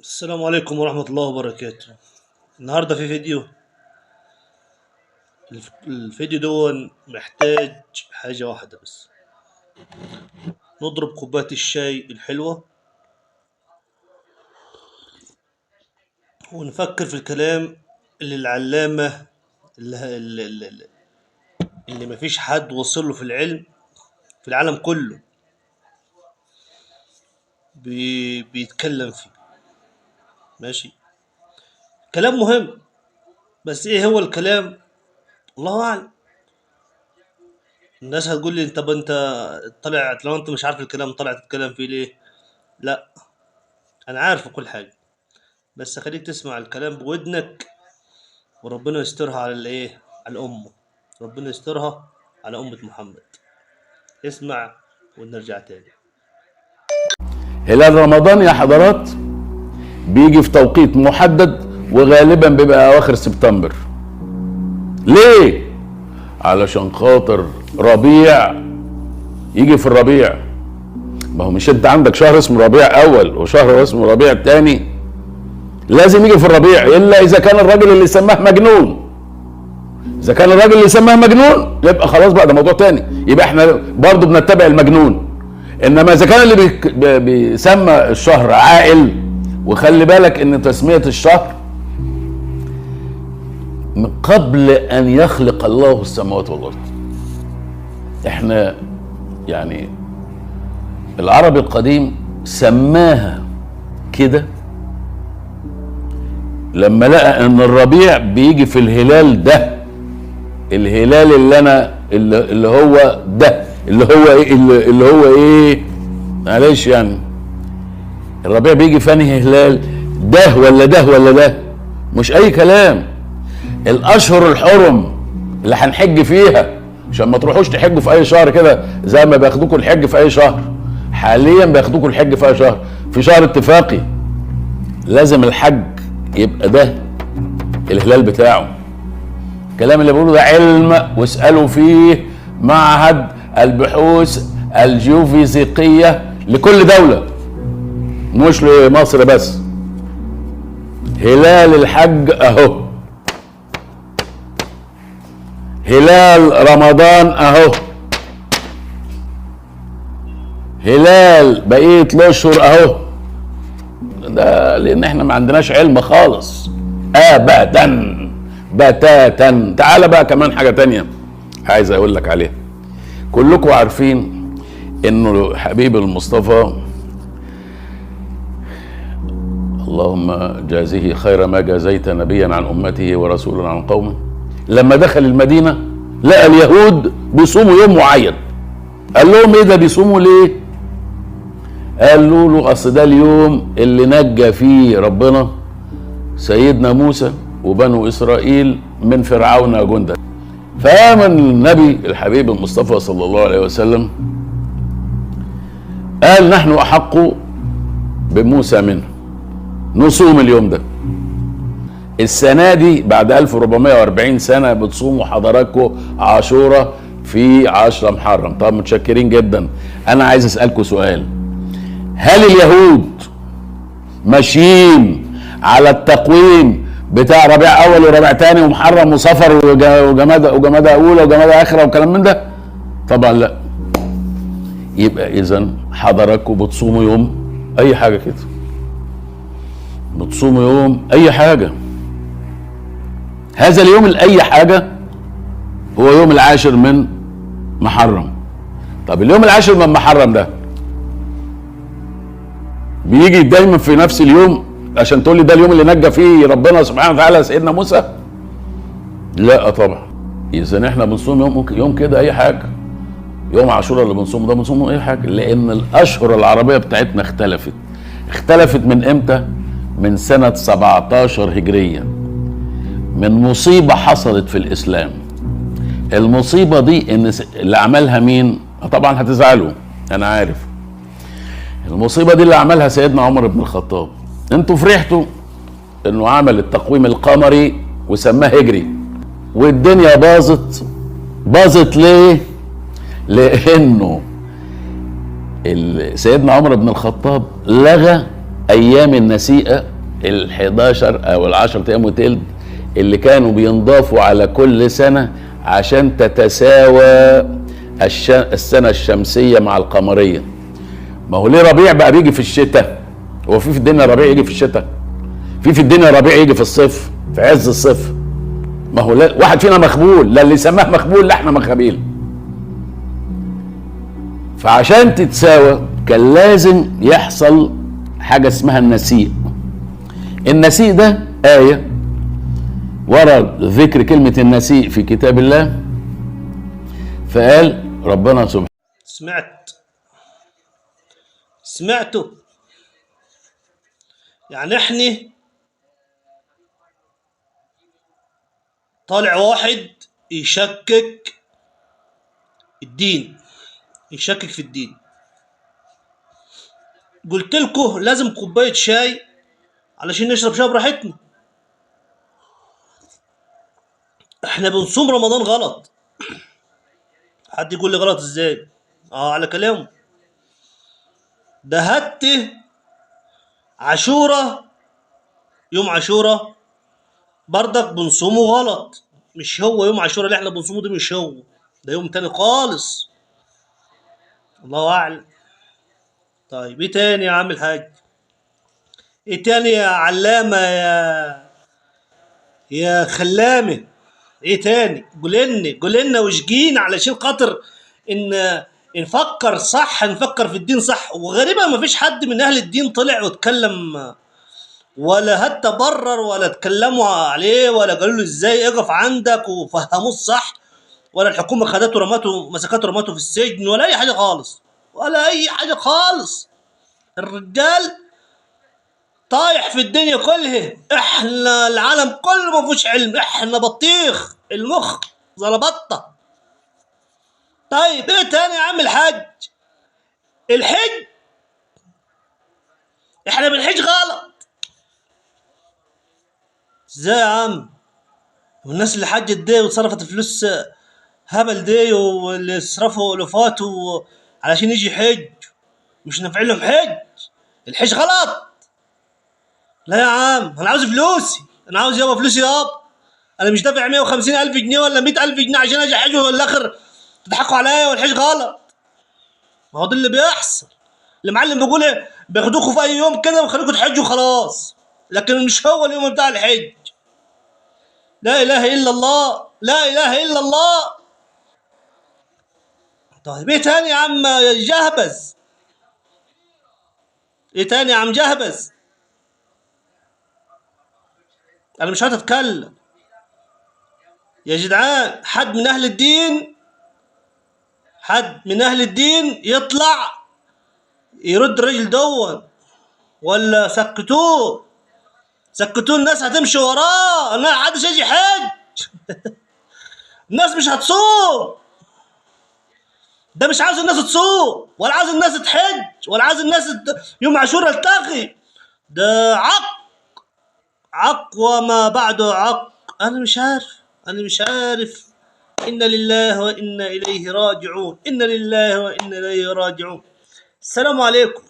السلام عليكم ورحمة الله وبركاته. النهاردة في فيديو. الفيديو ده محتاج حاجة واحدة بس، نضرب كوباية الشاي الحلوة ونفكر في الكلام اللي العلامة اللي مفيش حد وصل له في العلم في العالم كله بيتكلم فيه. ماشي، كلام مهم، بس ايه هو الكلام؟ الله اعلم. الناس هتقول لي انت طلع، لو انت مش عارف الكلام طلع تتكلم فيه ليه؟ لا، انا عارف كل حاجه، بس خليك تسمع الكلام بودنك، وربنا يسترها على الايه، على الامه. ربنا يسترها على امه محمد. اسمع ونرجع تاني. هلال رمضان يا حضرات بيجي في توقيت محدد، وغالبا بيبقى اواخر سبتمبر. ليه؟ علشان خاطر ربيع يجي في الربيع. ما هو مش انت عندك شهر اسمه ربيع اول وشهر اسمه ربيع تاني؟ لازم يجي في الربيع، الا اذا كان الراجل اللي سماه مجنون. اذا كان الراجل اللي سماه مجنون يبقى خلاص بقى ده موضوع تاني، يبقى احنا برضو بنتبع المجنون. انما اذا كان اللي بيسمى الشهر عاقل، وخلي بالك ان تسمية الشهر من قبل ان يخلق الله السماوات والارض. احنا يعني العربي القديم سماها كده لما لقى ان الربيع بيجي في الهلال ده، الهلال اللي انا اللي هو ده، اللي هو ايه معلش يعني، الربيع بيجي في انهي هلال؟ ده ولا ده ولا ده؟ مش اي كلام. الاشهر الحرم اللي هنحج فيها، عشان ما تروحوش تحجوا في اي شهر كده زي ما بياخدوكوا الحج في اي شهر. حاليا بياخدوكوا الحج في اي شهر؟ في شهر اتفاقي. لازم الحج يبقى ده الهلال بتاعه. الكلام اللي بقوله ده علم، واسألوا فيه معهد البحوث الجيوفيزيقية لكل دولة، مش لمصر بس. هلال الحج اهو، هلال رمضان اهو، هلال بقية الاشهر اهو. ده لان احنا ما عندناش علم خالص ابدا بتاتا. تعال بقى كمان حاجة تانية عايز اقول لك عليها. كلكم عارفين انه حبيب المصطفى اللهم جازه خير ما جازيت نبيا عن امته ورسولا عن قومه، لما دخل المدينة لقى اليهود بيصوموا يوم معين. قال لهم ايه ده بيصوموا ليه؟ قالوا له اصل ده اليوم اللي نجى فيه ربنا سيدنا موسى وبنو اسرائيل من فرعون وجنده. فآمن النبي الحبيب المصطفى صلى الله عليه وسلم، قال نحن احق بموسى منه، نصوم اليوم ده. السنة دي بعد 1440 سنة بتصوموا حضراتكم عاشوراء في 10 محرم. طب متشكرين جدا. انا عايز اسألكم سؤال، هل اليهود ماشيين على التقويم بتاع ربيع اول وربيع تاني ومحرم وصفر وجمادى اولى وجمادى اخرى وكلام من ده؟ طبعا لا. يبقى اذا حضراتكم بتصوموا يوم اي حاجة كده، بتصوموا يوم اي حاجة. هذا اليوم الاي حاجة هو يوم العاشر من محرم. طب اليوم العاشر من محرم ده بيجي دايما في نفس اليوم عشان تقول لي ده اليوم اللي نجى فيه ربنا سبحانه وتعالى سيدنا موسى؟ لا طبعا. اذا احنا بنصوم يوم كده اي حاجة. يوم عاشوراء اللي بنصومه ده بنصومه اي حاجة، لان الاشهر العربية بتاعتنا اختلفت من امتى؟ من سنة 17 هجرية، من مصيبة حصلت في الإسلام. المصيبة دي إن اللي عملها مين؟ طبعا هتزعلوا أنا عارف. المصيبة دي اللي عملها سيدنا عمر بن الخطاب. انتوا فرحتوا إنه عمل التقويم القمري وسماه هجري، والدنيا باظت ليه؟ لأنه سيدنا عمر بن الخطاب لغى أيام النسيئة ال11 او ال10 ايام وتلت اللي كانوا بينضافوا على كل سنه عشان تتساوى السنه الشمسيه مع القمريه. ما هو ليه ربيع بقى بيجي في الشتاء؟ هو في الدنيا ربيع يجي في الشتاء؟ في الدنيا ربيع يجي في الصيف، في عز الصيف؟ ما هو واحد فينا مخبول، لا اللي سماه مخبول لا احنا مخابيل. فعشان تتساوى كان لازم يحصل حاجه اسمها النسيء. النسيء ده آية ورد ذكر كلمة النسيء في كتاب الله، فقال ربنا سبحانه سمعته. يعني احنا طالع واحد يشكك الدين، يشكك في الدين. قلت لكم لازم كوباية شاي علشان نشرب شاي براحتنا. احنا بنصوم رمضان غلط. حد يقول لي غلط ازاي؟ على كلامه ده. عاشوراء، يوم عاشوراء برضك بنصومه غلط. مش هو يوم عاشوراء اللي احنا بنصومه ده، مش هو ده، يوم تاني خالص، الله اعلم. طيب ايه تاني يا عم الحاج؟ ايه تاني يا علامة يا خلامة؟ ايه تاني؟ قول لنا وشجين علشان خاطر ان نفكر صح، نفكر في الدين صح. وغريبة ما فيش حد من اهل الدين طلع واتكلم، ولا حتى برر، ولا اتكلموا عليه، ولا قالوا له ازاي اقف عندك وفهموه الصح، ولا الحكومة خدته رمته مسكته رمته في السجن، ولا اي حاجة خالص، ولا اي حاجة خالص. الرجال طايح في الدنيا كلها. احنا العالم كله ما فيهوش علم، احنا بطيخ المخ زلبطه. طيب ايه تاني يا عم الحاج؟ الحج، احنا بنحج غلط. ازاي يا عم؟ والناس اللي حجت دي وصرفت فلوس هبل دي، واللي صرفوا الوفات علشان يجي حج مش نافع لهم حج؟ الحج غلط. لا يا عم، انا عاوز فلوسي، انا عاوز يابا فلوسي يابا. انا مش دافع 150,000 جنيه ولا 100,000 جنيه عشان اجي حج، والاخر تضحكوا عليا والحج غلط. ما هو ده اللي بيحصل. المعلم بيقول ايه؟ بياخدوكوا في اي يوم كده ويخليكوا تحجوا خلاص، لكن مش هو اليوم بتاع الحج. لا اله الا الله، لا اله الا الله. طيب ايه تاني يا عم جهبز؟ ايه تاني يا عم جهبز؟ انا مش هتتكلم يا جدعان. حد من اهل الدين، حد من اهل الدين يطلع يرد الرجل دون، ولا سكتوه، سكتوه. الناس هتمشي وراه، لا حدش يجي حج. الناس مش هتصوم. ده مش عاوز الناس تصوم، ولا عاوز الناس تحج، ولا عاوز الناس يوم عاشوراء التقي. ده عق وما بعده عق. انا مش عارف، انا مش عارف. إنا لله وإنا إليه راجعون، إنا لله وإنا إليه راجعون. السلام عليكم.